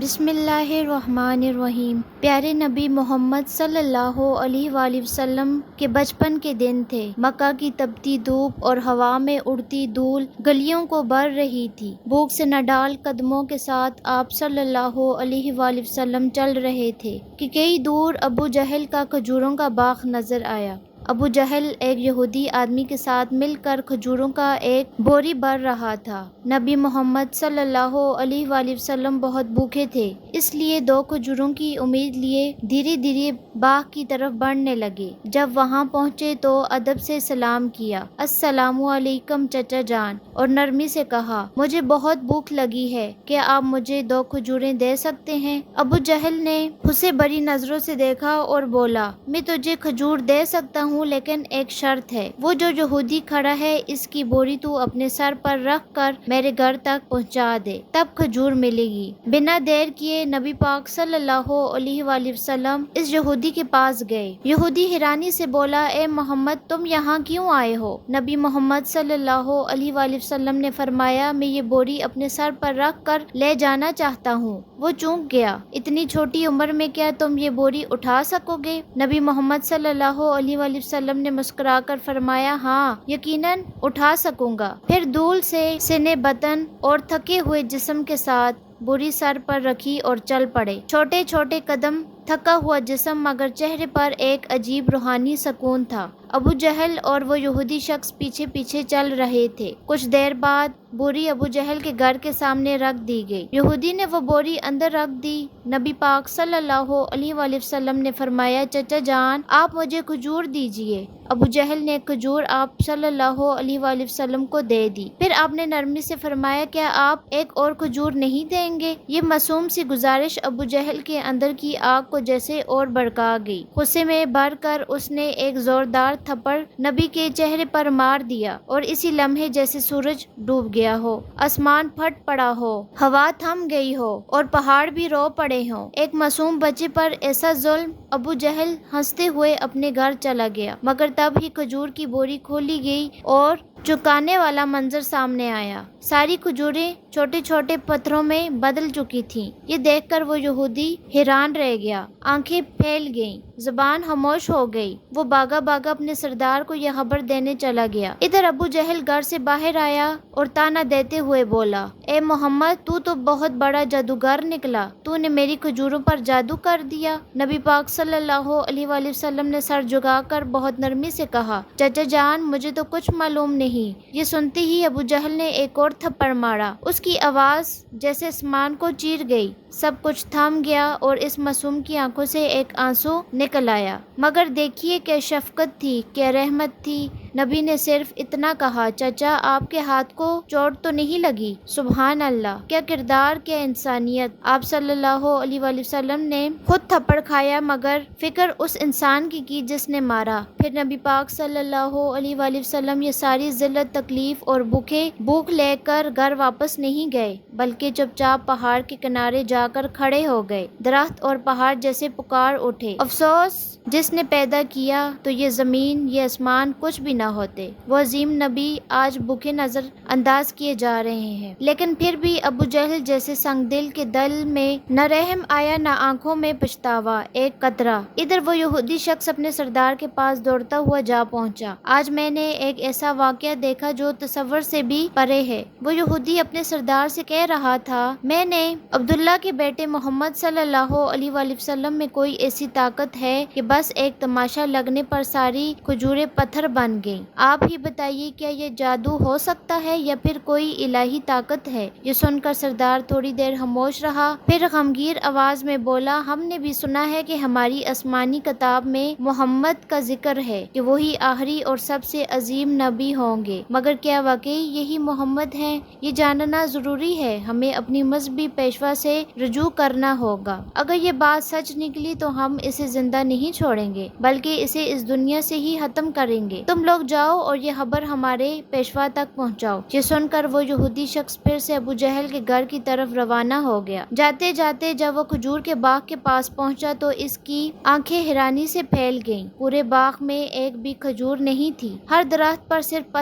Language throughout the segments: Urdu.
بسم اللہ الرحمن الرحیم۔ پیارے نبی محمد صلی اللہ علیہ وآلہ وسلم کے بچپن کے دن تھے۔ مکہ کی تپتی دھوپ اور ہوا میں اڑتی دھول گلیوں کو بھر رہی تھی۔ بھوک سے نڈال قدموں کے ساتھ آپ صلی اللہ علیہ وآلہ وسلم چل رہے تھے کہ کئی دور ابو جہل کا کھجوروں کا باغ نظر آیا۔ ابو جہل ایک یہودی آدمی کے ساتھ مل کر کھجوروں کا ایک بوری بھر رہا تھا۔ نبی محمد صلی اللہ علیہ وآلہ وسلم بہت بھوکے تھے، اس لیے دو کھجوروں کی امید لیے دھیرے دھیرے باغ کی طرف بڑھنے لگے۔ جب وہاں پہنچے تو ادب سے سلام کیا، السلام علیکم چچا جان، اور نرمی سے کہا، مجھے بہت بھوک لگی ہے، کیا آپ مجھے دو کھجوریں دے سکتے ہیں؟ ابو جہل نے اسے بڑی نظروں سے دیکھا اور بولا، میں تجھے کھجور دے سکتا ہوں لیکن ایک شرط ہے، وہ جو یہودی کھڑا ہے اس کی بوری تو اپنے سر پر رکھ کر میرے گھر تک پہنچا دے، تب کھجور ملے گی۔ بنا دیر کیے نبی پاک صلی اللہ علیہ وآلہ وسلم اس یہودی کے پاس گئے۔ یہودی حیرانی سے بولا، اے محمد، تم یہاں کیوں آئے ہو؟ نبی محمد صلی اللہ علیہ وآلہ وسلم نے فرمایا، میں یہ بوری اپنے سر پر رکھ کر لے جانا چاہتا ہوں۔ وہ چونک گیا، اتنی چھوٹی عمر میں کیا تم یہ بوری اٹھا سکو گے؟ نبی محمد صلی اللہ علیہ وآلہ وسلم نے مسکرا کر فرمایا، ہاں یقیناً اٹھا سکوں گا۔ پھر دھول سے سنے بطن اور تھکے ہوئے جسم کے ساتھ بوری سر پر رکھی اور چل پڑے۔ چھوٹے چھوٹے قدم، تھکا ہوا جسم، مگر چہرے پر ایک عجیب روحانی سکون تھا۔ ابو جہل اور وہ یہودی شخص پیچھے پیچھے چل رہے تھے۔ کچھ دیر بعد بوری ابو جہل کے گھر کے سامنے رکھ دی گئی۔ یہودی نے وہ بوری اندر رکھ دی۔ نبی پاک صلی اللہ علیہ وآلہ وسلم نے فرمایا، چچا جان، آپ مجھے کھجور دیجئے۔ ابو جہل نے کھجور آپ صلی اللہ علیہ وآلہ وسلم کو دے دی۔ پھر آپ نے نرمی سے فرمایا، کیا آپ ایک اور کھجور نہیں دیں گے؟ یہ معصوم سی گزارش ابو جہل کے اندر کی آگ کو جیسے اور بھڑکا گئی۔ غصے میں بھر کر اس نے ایک زوردار تھپڑ نبی کے چہرے پر مار دیا، اور اسی لمحے جیسے سورج ڈوب گیا ہو، آسمان پھٹ پڑا ہو، ہوا تھم گئی ہو اور پہاڑ بھی رو پڑے ہوں۔ ایک معصوم بچے پر ایسا ظلم! ابو جہل ہنستے ہوئے اپنے گھر چلا گیا، مگر تب ہی کھجور کی بوری کھولی گئی اور چونکانے والا منظر سامنے آیا۔ ساری کھجوریں چھوٹے چھوٹے پتھروں میں بدل چکی تھیں۔ یہ دیکھ کر وہ یہودی حیران رہ گیا، آنکھیں پھیل گئیں، زبان خاموش ہو گئی۔ وہ بھاگا بھاگا اپنے سردار کو یہ خبر دینے چلا گیا۔ ادھر ابو جہل گھر سے باہر آیا اور طعنہ دیتے ہوئے بولا، اے محمد، تو بہت بڑا جادوگر نکلا، تو نے میری کھجوروں پر جادو کر دیا۔ نبی پاک صلی اللہ علیہ وآلہ وسلم نے سر جھکا کر بہت نرمی سے کہا، چچا جان، مجھے تو کچھ معلوم نہیں۔ یہ سنتے ہی ابو جہل نے ایک اور تھپڑ مارا۔ اس کی آواز جیسے آسمان کو چیر گئی، سب کچھ تھم گیا اور اس معصوم کی آنکھوں سے ایک آنسو نکل آیا۔ مگر دیکھیے کیا شفقت تھی، کیا رحمت تھی۔ نبی نے صرف اتنا کہا، چچا، آپ کے ہاتھ کو چوٹ تو نہیں لگی؟ سبحان اللہ، کیا کردار، کیا انسانیت۔ آپ صلی اللہ علیہ وآلہ وسلم نے خود تھپڑ کھایا، مگر فکر اس انسان کی جس نے مارا۔ پھر نبی پاک صلی اللہ علیہ وآلہ وسلم یہ ساری ذلت، تکلیف اور بھوک لے کر گھر واپس نہیں گئے، بلکہ چپ چاپ پہاڑ کے کنارے جا کر کھڑے ہو گئے۔ درخت اور پہاڑ جیسے پکار اٹھے، افسوس جس نے پیدا کیا تو یہ زمین، یہ آسمان کچھ بھی نہ ہوتے۔ وہ عظیم نبی آج بھوکے نظر انداز کیے جا رہے ہیں، لیکن پھر بھی ابو جہل جیسے سنگ دل کے دل میں نہ رحم آیا، نہ آنکھوں میں پچھتاوا ایک قطرہ۔ ادھر وہ یہودی شخص اپنے سردار کے پاس دوڑتا ہوا جا پہنچا۔ آج میں نے ایک ایسا واقعہ دیکھا جو تصور سے بھی پرے ہے۔ وہ یہودی اپنے سردار سے کہہ رہا تھا، میں نے عبداللہ کے بیٹے محمد صلی اللہ علیہ وآلہ وسلم میں کوئی ایسی طاقت ہے کہ بس ایک تماشا لگنے پر ساری کھجوریں پتھر بن گئیں۔ آپ ہی بتائیے، کیا یہ جادو ہو سکتا ہے یا پھر کوئی الہی طاقت ہے؟ یہ سن کر سردار تھوڑی دیر خاموش رہا، پھر غمگین آواز میں بولا، ہم نے بھی سنا ہے کہ ہماری آسمانی کتاب میں محمد کا ذکر ہے کہ وہی آخری اور سب سے عظیم نبی ہوں گے، مگر کیا واقعی یہی محمد ہیں؟ یہ جاننا ضروری ہے۔ ہمیں اپنی مذہبی پیشوا سے رجوع کرنا ہوگا۔ اگر یہ بات سچ نکلی تو ہم اسے زندہ نہیں چھوڑیں گے، بلکہ اسے اس دنیا سے ہی ختم کریں گے۔ تم لوگ لوگ جاؤ اور یہ خبر ہمارے پیشوا تک پہنچاؤ۔ یہ سن کر وہ یہودی شخص پھر سے ابو جہل کے گھر کی طرف روانہ ہو گیا۔ جاتے جاتے جب وہ کھجور کے باغ کے پاس پہنچا تو اس کی آنکھیں حیرانی سے پھیل گئیں۔ پورے باغ میں ایک بھی کھجور نہیں تھی، ہر درخت پر صرف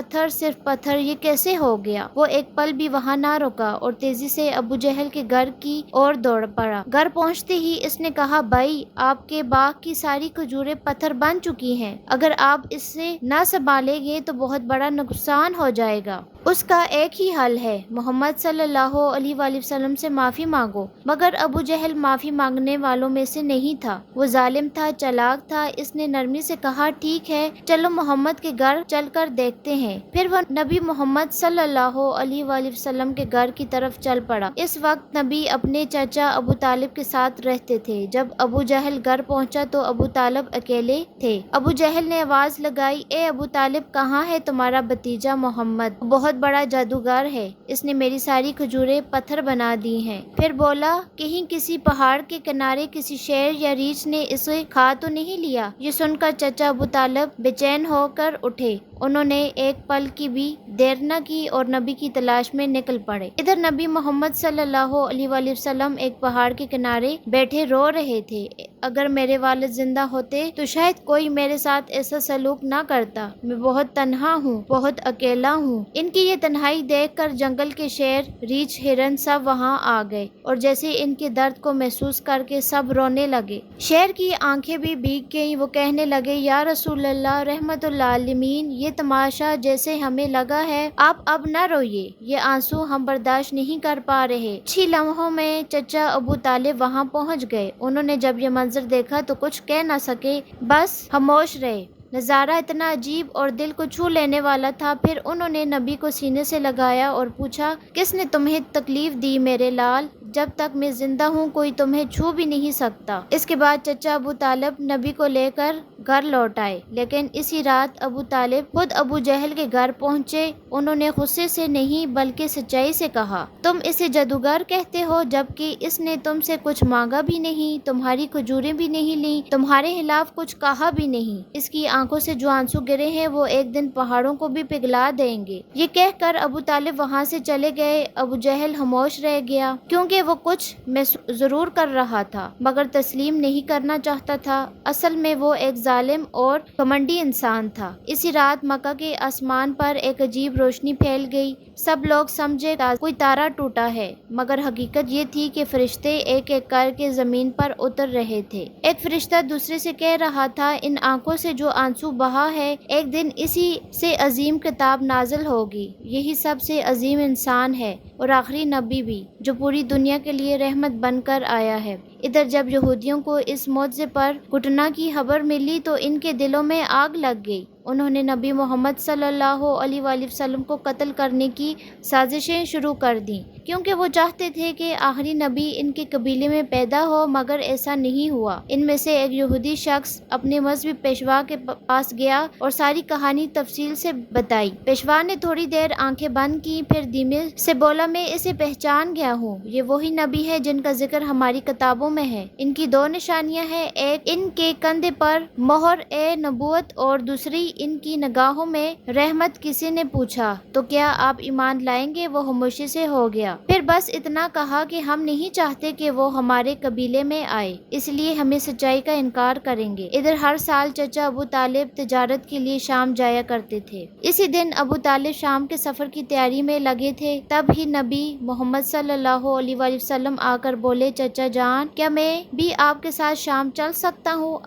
پتھر، یہ کیسے ہو گیا؟ وہ ایک پل بھی وہاں نہ رکا اور تیزی سے ابو جہل کے گھر کی اور دوڑ پڑا۔ گھر پہنچتے ہی اس نے کہا، بھائی، آپ کے باغ کی ساری کھجوریں پتھر بن چکی ہیں، اگر آپ اسے نہ سنبھالیں گے تو بہت بڑا نقصان ہو جائے گا۔ اس کا ایک ہی حل ہے، محمد صلی اللہ علیہ وآلہ وسلم سے معافی مانگو۔ مگر ابو جہل معافی مانگنے والوں میں سے نہیں تھا، وہ ظالم تھا، چالاک تھا۔ اس نے نرمی سے کہا، ٹھیک ہے، چلو محمد کے گھر چل کر دیکھتے ہیں۔ پھر وہ نبی محمد صلی اللہ علیہ وآلہ وسلم کے گھر کی طرف چل پڑا۔ اس وقت نبی اپنے چچا ابو طالب کے ساتھ رہتے تھے۔ جب ابو جہل گھر پہنچا تو ابو طالب اکیلے تھے۔ ابو جہل نے آواز لگائی، اے ابو طالب، کہاں ہے تمہارا بھتیجا محمد؟ وہ بہت بڑا جادوگر ہے، اس نے میری ساری کھجوریں پتھر بنا دی ہیں۔ پھر بولا، کہیں کسی پہاڑ کے کنارے کسی شیر یا ریچھ نے اسے کھا تو نہیں لیا؟ یہ سن کر چچا ابو طالب بے چین ہو کر اٹھے۔ انہوں نے ایک پل کی بھی دیر نہ کی اور نبی کی تلاش میں نکل پڑے۔ ادھر نبی محمد صلی اللہ علیہ وآلہ وسلم ایک پہاڑ کے کنارے بیٹھے رو رہے تھے۔ اگر میرے والد زندہ ہوتے تو شاید کوئی میرے ساتھ ایسا سلوک نہ کرتا، میں بہت تنہا ہوں، بہت اکیلا ہوں۔ ان کی یہ تنہائی دیکھ کر جنگل کے شیر، ریچھ، ہرن سب وہاں آ گئے اور جیسے ان کے درد کو محسوس کر کے سب رونے لگے۔ شیر کی آنکھیں بھی بھیگ گئیں، وہ کہنے لگے، یا رسول اللہ، رحمت اللہ عالمین، یہ تماشا جیسے ہمیں لگا ہے، آپ اب نہ روئیے، یہ آنسو ہم برداشت نہیں کر پا رہے۔ کچھ ہی لمحوں میں چچا ابو طالب وہاں پہنچ گئے۔ انہوں نے جب یہ منظر دیکھا تو کچھ کہہ نہ سکے، بس خاموش رہے۔ نظارہ اتنا عجیب اور دل کو چھو لینے والا تھا۔ پھر انہوں نے نبی کو سینے سے لگایا اور پوچھا، کس نے تمہیں تکلیف دی میرے لال؟ جب تک میں زندہ ہوں کوئی تمہیں چھو بھی نہیں سکتا۔ اس کے بعد چچا ابو طالب نبی کو لے کر گھر لوٹ آئے، لیکن اسی رات ابو طالب خود ابو جہل کے گھر پہنچے۔ انہوں نے غصے سے نہیں بلکہ سچائی سے کہا، تم اسے جادوگر کہتے ہو جبکہ اس نے تم سے کچھ مانگا بھی نہیں، تمہاری کھجوریں بھی نہیں لیں، تمہارے خلاف کچھ کہا بھی نہیں۔ اس کی آنکھوں سے جو آنسو گرے ہیں وہ ایک دن پہاڑوں کو بھی پگھلا دیں گے۔ یہ کہہ کر ابو طالب وہاں سے چلے گئے۔ ابو جہل خاموش رہ گیا، کیونکہ وہ کچھ محسوس ضرور کر رہا تھا مگر تسلیم نہیں کرنا چاہتا تھا۔ اصل میں وہ ایک ظالم اور گھمنڈی انسان تھا۔ اسی رات مکہ کے آسمان پر ایک عجیب روشنی پھیل گئی۔ سب لوگ سمجھے کوئی تارا ٹوٹا ہے، مگر حقیقت یہ تھی کہ فرشتے ایک ایک کر کے زمین پر اتر رہے تھے۔ ایک فرشتہ دوسرے سے کہہ رہا تھا، ان آنکھوں سے جو آنسو بہا ہے، ایک دن اسی سے عظیم کتاب نازل ہوگی۔ یہی سب سے عظیم انسان ہے اور آخری نبی بھی، جو پوری دنیا کے لیے رحمت بن کر آیا ہے۔ ادھر جب یہودیوں کو اس معجزے پر گھٹنا کی خبر ملی تو ان کے دلوں میں آگ لگ گئی۔ انہوں نے نبی محمد صلی اللہ علیہ وآلہ وسلم کو قتل کرنے کی سازشیں شروع کر دیں، کیونکہ وہ چاہتے تھے کہ آخری نبی ان کے قبیلے میں پیدا ہو، مگر ایسا نہیں ہوا۔ ان میں سے ایک یہودی شخص اپنے مذہبی پیشوا کے پاس گیا اور ساری کہانی تفصیل سے بتائی۔ پیشوا نے تھوڑی دیر آنکھیں بند کی، پھر دھیمے سے بولا، میں اسے پہچان گیا ہوں، یہ وہی نبی ہے جن کا ذکر ہماری کتابوں میں ہے۔ ان کی دو نشانیاں ہیں، ایک ان کے کندھے پر مہر نبوت اور دوسری ان کی نگاہوں میں رحمت۔ کسی نے پوچھا، تو کیا آپ ایمان لائیں گے؟ وہ خاموشی سے ہو گیا، پھر بس اتنا کہا کہ ہم نہیں چاہتے کہ وہ ہمارے قبیلے میں آئے، اس لیے ہمیں سچائی کا انکار کریں گے۔ ادھر ہر سال چچا ابو طالب تجارت کے لیے شام جایا کرتے تھے۔ اسی دن ابو طالب شام کے سفر کی تیاری میں لگے تھے، تب ہی نبی محمد صلی اللہ علیہ وآلہ وسلم آ کر بولے، چچا جان، کیا میں بھی آپ کے ساتھ شام چل سکتا ہوں؟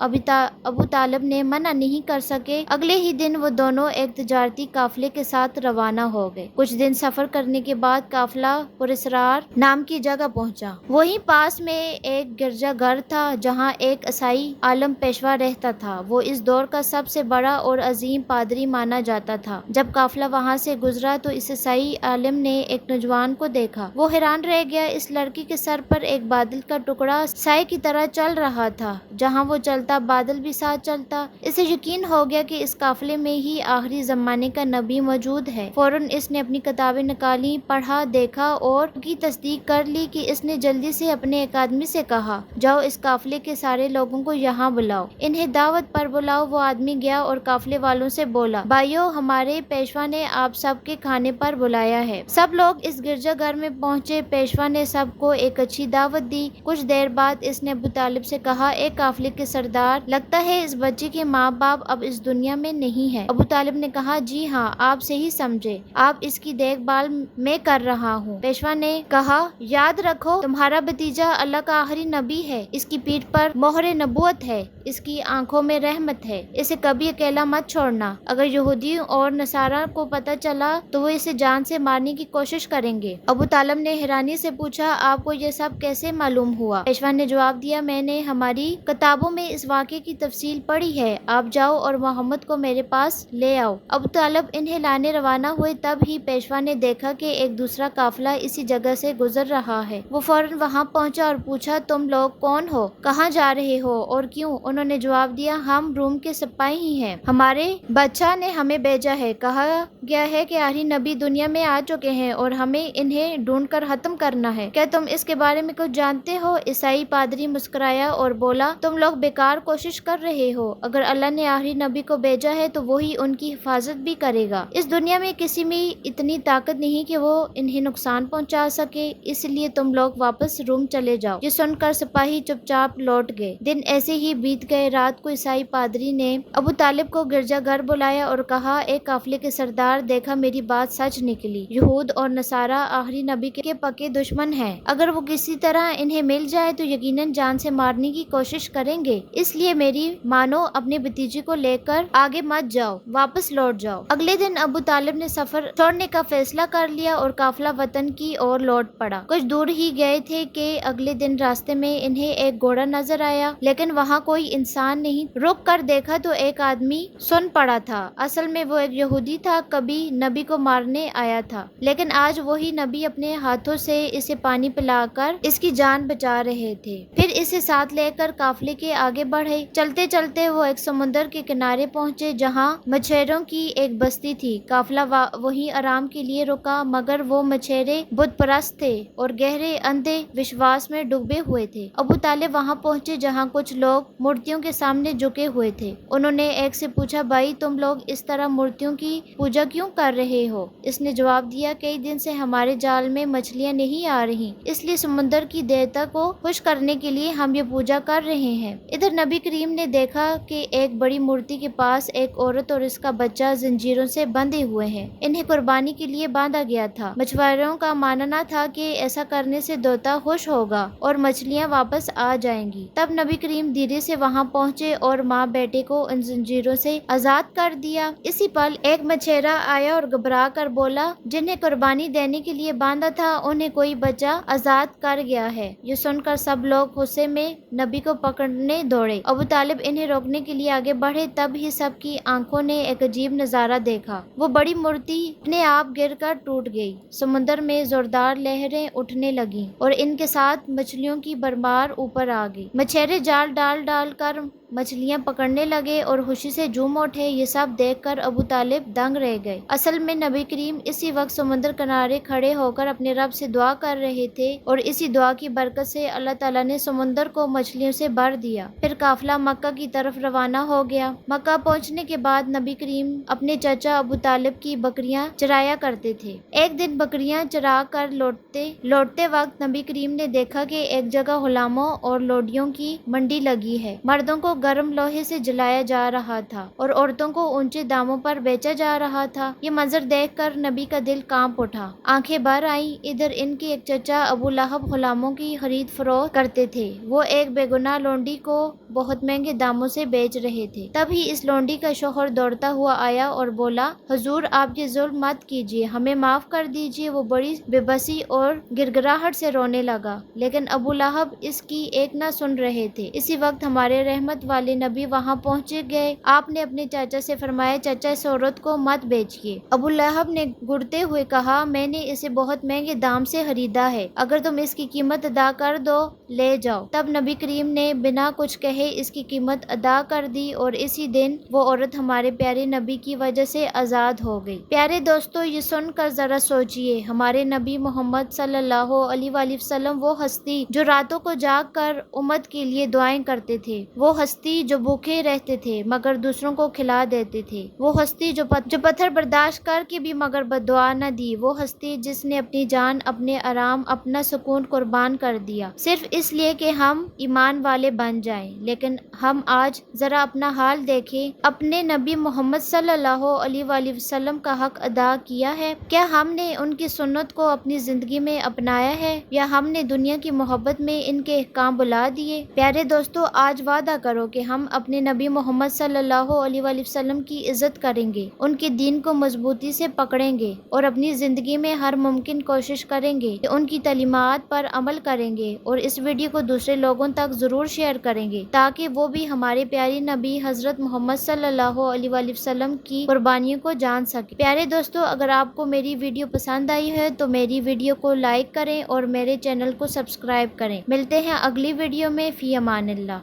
ابو طالب نے منع نہیں کر سکے۔ اگلے ہی دن وہ دونوں ایک تجارتی قافلے کے ساتھ روانہ ہو گئے۔ کچھ دن سفر کرنے کے بعد قافلہ پراسرار نام کی جگہ پہنچا۔ وہیں پاس میں ایک گرجا گھر تھا جہاں ایک عیسائی عالم پیشوا رہتا تھا۔ وہ اس دور کا سب سے بڑا اور عظیم پادری مانا جاتا تھا۔ جب قافلہ وہاں سے گزرا تو اس عیسائی عالم نے ایک نوجوان کو دیکھا۔ وہ حیران رہ گیا، اس لڑکی کے سر پر ایک بادل کا ٹکڑا سائے کی طرح چل رہا تھا، جہاں وہ چلتا بادل بھی ساتھ چلتا۔ اسے یقین ہو گیا کہ اس قافلے میں ہی آخری زمانے کا نبی موجود ہے۔ فوراً اس نے اپنی کتابیں نکالی، پڑھا، دیکھا اور کی تصدیق کر لی کہ اس نے جلدی سے اپنے ایک آدمی سے کہا، جاؤ اس قافلے کے سارے لوگوں کو یہاں بلاؤ، انہیں دعوت پر بلاؤ۔ وہ آدمی گیا اور قافلے والوں سے بولا، بھائیو، ہمارے پیشوا نے آپ سب کے کھانے پر بلایا ہے۔ سب لوگ اس گرجا گھر میں پہنچے۔ پیشوا نے سب کو ایک اچھی دعوت دی۔ کچھ دیر بعد اس نے ابو طالب سے کہا، اے قافلے کے سردار، لگتا ہے اس بچے کے ماں باپ اب اس دنیا میں نہیں ہے۔ ابو طالب نے کہا، جی ہاں، آپ صحیح سمجھے، آپ اس کی دیکھ بھال میں کر رہا ہوں۔ پیشوا نے کہا، یاد رکھو تمہارا بھتیجا اللہ کا آخری نبی ہے، اس کی پیٹھ پر مہر نبوت ہے، اس کی آنکھوں میں رحمت ہے، اسے کبھی اکیلا مت چھوڑنا۔ اگر یہودیوں اور نصارہ کو پتہ چلا تو وہ اسے جان سے مارنے کی کوشش کریں گے۔ ابو طالب نے حیرانی سے پوچھا، آپ کو یہ سب کیسے معلوم ہوا؟ پیشوا نے جواب دیا، میں نے ہماری کتابوں میں اس واقعے کی تفصیل پڑھی ہے، آپ جاؤ اور محمد کو میرے پاس لے آؤ۔ ابو طالب انہیں لانے روانہ ہوئے، تب ہی پیشوا نے دیکھا کہ ایک دوسرا قافلہ اسی جگہ سے گزر رہا ہے۔ وہ فوراً وہاں پہنچا اور پوچھا، تم لوگ کون ہو؟ کہاں جا رہے ہو اور کیوں؟ انہوں نے جواب دیا، ہم روم کے سپاہی ہی ہیں، ہمارے بادشاہ نے ہمیں بھیجا ہے، کہا گیا ہے کہ آخری نبی دنیا میں آ چکے ہیں اور ہمیں انہیں ڈھونڈ کر ختم کرنا ہے۔ کیا تم اس کے بارے میں کچھ جانتے ہو؟ عیسائی پادری مسکرایا اور بولا، تم لوگ بیکار کوشش کر رہے ہو، اگر اللہ نے آخری نبی کو بھیجا ہے تو وہی ان کی حفاظت بھی کرے گا۔ اس دنیا میں کسی میں اتنی طاقت نہیں کہ وہ انہیں نقصان پہنچا سکے، اس لیے تم لوگ واپس روم چلے جاؤ۔ یہ سن کر سپاہی چپ چاپ لوٹ گئے۔ دن ایسے ہی بیت گئے۔ رات کو عیسائی پادری نے ابو طالب کو گرجا گھر بلایا اور کہا، اے قافلے کے سردار، دیکھا میری بات سچ نکلی، یہود اور نصارہ آخری نبی کے پکے دشمن ہیں، اگر وہ کسی طرح انہیں مل جائے تو یقیناً جان سے مارنے کی کوشش کریں گے، اس لیے میری مانو، اپنے بھتیجے کو لے کر آگے مت جاؤ، واپس لوٹ جاؤ۔ اگلے دن ابو طالب نے سفر چھوڑنے کا فیصلہ کر لیا اور قافلہ وطن کی اور لوٹ پڑا۔ کچھ دور ہی گئے تھے کہ اگلے دن راستے میں انہیں ایک گھوڑا نظر آیا، لیکن وہاں کوئی انسان نہیں۔ رک کر دیکھا تو ایک آدمی سن پڑا تھا، اصل میں وہ ایک یہودی تھا، کبھی نبی کو مارنے آیا تھا، لیکن آج وہی نبی اپنے ہاتھوں سے اسے پانی پلا کر اس کی جان بچا رہے تھے۔ پھر اسے ساتھ لے کر قافلے کے آگے بڑھے۔ چلتے چلتے وہ ایک سمندر کے کنارے پہنچے جہاں مچھیروں کی ایک بستی تھی۔ قافلہ وہیں آرام کے لیے رکا، مگر وہ مچھیرے بت پرست تھے اور گہرے اندھے وشواس میں ڈوبے ہوئے تھے۔ ابو طالب وہاں پہنچے جہاں کچھ لوگ مورتیوں کے سامنے جھکے ہوئے تھے۔ انہوں نے ایک سے پوچھا، بھائی، تم لوگ اس طرح مورتیوں کی پوجا کیوں کر رہے ہو؟ اس نے جواب دیا، کئی دن سے ہمارے جال میں مچھلیاں نہیں آ رہی، اس لیے سمندر کی دیوتا کو خوش کرنے کے لیے ہم یہ پوجا کر رہے ہیں۔ ادھر نبی کریم نے دیکھا کہ ایک بڑی مورتی کے پاس ایک عورت اور اس کا بچہ زنجیروں سے بندھے ہوئے ہیں، انہیں قربانی کے لیے باندھا گیا تھا۔ مچھواروں کا ماننا تھا کہ ایسا کرنے سے دیوتا خوش ہوگا اور مچھلیاں واپس آ جائیں گی۔ تب نبی کریم دھیرے سے وہاں پہنچے اور ماں بیٹے کو ان زنجیروں سے آزاد کر دیا۔ اسی پل ایک مچھیرا آیا اور گھبرا کر بولا، جنہیں قربانی دینے کے لیے باندھا تھا انہیں کوئی بچہ آزاد کر گیا ہے۔ یہ سن کر سب لوگ غصے میں نبی کو پکڑنے دوڑے۔ ابو طالب انہیں روکنے کے لیے آگے بڑھے، تب ہی سب کی آنکھوں نے ایک عجیب نظارہ دیکھا۔ وہ بڑی مورتی اپنے آپ گر کر ٹوٹ گئی، سمندر میں زوردار لہریں اٹھنے لگیں اور ان کے ساتھ مچھلیوں کی بھرمار اوپر آ گئی۔ مچھیرے جال ڈال ڈال کر مچھلیاں پکڑنے لگے اور خوشی سے جھوم اٹھے۔ یہ سب دیکھ کر ابو طالب دنگ رہ گئے۔ اصل میں نبی کریم اسی وقت سمندر کنارے کھڑے ہو کر اپنے رب سے دعا کر رہے تھے اور اسی دعا کی برکت سے اللہ تعالیٰ نے سمندر کو مچھلیوں سے بھر دیا۔ پھر قافلہ مکہ کی طرف روانہ ہو گیا۔ مکہ پہنچنے کے بعد نبی کریم اپنے چچا ابو طالب کی بکریاں چرایا کرتے تھے۔ ایک دن بکریاں چرا کر لوٹتے وقت نبی کریم نے دیکھا کہ ایک جگہ غلاموں اور لوڈیوں کی منڈی لگی ہے۔ مردوں کو گرم لوہے سے جلایا جا رہا تھا اور عورتوں کو اونچے داموں پر بیچا جا رہا تھا۔ یہ منظر دیکھ کر نبی کا دل کانپ اٹھا، آنکھیں بھر آئیں۔ ادھر ان کے ایک چچا ابو لہب غلاموں کی خرید فروخت کرتے تھے، وہ ایک بے گناہ لونڈی کو بہت مہنگے داموں سے بیچ رہے تھے۔ تبھی اس لونڈی کا شوہر دوڑتا ہوا آیا اور بولا، حضور، آپ یہ ظلم مت کیجیے، ہمیں معاف کر دیجیے۔ وہ بڑی بے بسی اور گڑگڑاہٹ سے رونے لگا، لیکن ابو لہب اس کی ایک نہ سن رہے تھے۔ اسی وقت ہمارے رحمت والے نبی وہاں پہنچ گئے۔ آپ نے اپنے چاچا سے فرمایا، چاچا، اس عورت کو مت بیچیے۔ ابو لہب نے گڑتے ہوئے کہا، میں نے اسے بہت مہنگے دام سے خریدا ہے، اگر تم اس کی قیمت ادا کر دو، لے جاؤ۔ جاؤ۔ تب نبی کریم نے بنا کچھ کہے اس کی قیمت ادا کر دی اور اسی دن وہ عورت ہمارے پیارے نبی کی وجہ سے آزاد ہو گئی۔ پیارے دوستو، یہ سن کر ذرا سوچئے، ہمارے نبی محمد صلی اللہ علیہ وآلہ وسلم وہ ہستی جو راتوں کو جاگ کر امت کے لیے دعائیں کرتے تھے، وہ ہستی جو بھوکے رہتے تھے مگر دوسروں کو کھلا دیتے تھے، وہ ہستی جو پتھر برداشت کر کے بھی مگر بددعا نہ دی، وہ ہستی جس نے اپنی جان، اپنے آرام، اپنا سکون قربان کر دیا صرف اس لیے کہ ہم ایمان والے بن جائیں۔ لیکن ہم آج ذرا اپنا حال دیکھیں، اپنے نبی محمد صلی اللہ علیہ وآلہ وسلم کا حق ادا کیا ہے؟ کیا ہم نے ان کی سنت کو اپنی زندگی میں اپنایا ہے یا ہم نے دنیا کی محبت میں ان کے احکام بھلا دیے؟ پیارے دوستو، آج وعدہ کرو کہ ہم اپنے نبی محمد صلی اللہ علیہ وآلہ وسلم کی عزت کریں گے، ان کے دین کو مضبوطی سے پکڑیں گے اور اپنی زندگی میں ہر ممکن کوشش کریں گے کہ ان کی تعلیمات پر عمل کریں گے، اور اس ویڈیو کو دوسرے لوگوں تک ضرور شیئر کریں گے تاکہ وہ بھی ہمارے پیارے نبی حضرت محمد صلی اللہ علیہ وآلہ وسلم کی قربانیوں کو جان سکیں۔ پیارے دوستو، اگر آپ کو میری ویڈیو پسند آئی ہے تو میری ویڈیو کو لائک کریں اور میرے چینل کو سبسکرائب کریں۔ ملتے ہیں اگلی ویڈیو میں، فی امان اللہ۔